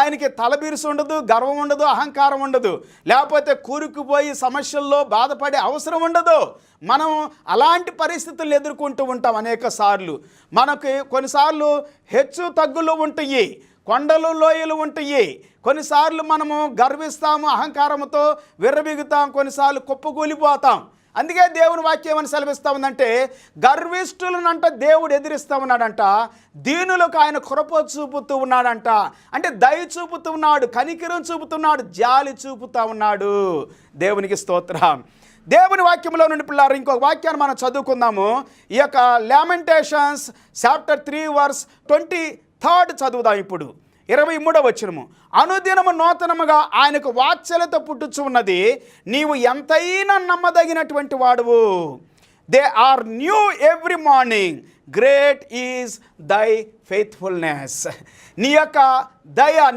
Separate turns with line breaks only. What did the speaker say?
ఆయనకి తలబిరుసు ఉండదు, గర్వం ఉండదు, అహంకారం ఉండదు, లేకపోతే కూరుకుపోయి సమస్యల్లో బాధపడే అవసరం ఉండదు. మనం అలాంటి పరిస్థితులు ఎదుర్కొంటూ ఉంటాం అనేక సార్లు. మనకి కొన్నిసార్లు హెచ్చు తగ్గులు ఉంటాయి, కొండలు లోయలు ఉంటాయి. కొన్నిసార్లు మనము గర్విస్తాము, అహంకారంతో విర్రబిగుతాం, కొన్నిసార్లు కుప్పకూలిపోతాం. అందుకే దేవుని వాక్యం అని సెలవిస్తూ ఉందంటే, గర్విష్ఠులనంట దేవుడు ఎదిరిస్తూ ఉన్నాడంట, దీనులకు ఆయన కృప చూపుతూ ఉన్నాడంట. అంటే దయ చూపుతూ ఉన్నాడు, కనికరం చూపుతున్నాడు, జాలి చూపుతూ ఉన్నాడు. దేవునికి స్తోత్రం. దేవుని వాక్యంలో నుండి పిల్లారు ఇంకొక వాక్యాన్ని మనం చదువుకుందాము. ఈ యొక్క లామెంటేషన్స్ చాప్టర్ 3 verse 23 చదువుదాం. ఇప్పుడు 23వ వచనము, అనుదినము నూతనముగా ఆయనకు వాత్సల్యత పుట్టుచు ఉన్నది, నీవు ఎంతైనా నమ్మదగినటువంటి వాడువు. They are new every morning, great is thy faithfulness. నీ యొక్క దయ, నీ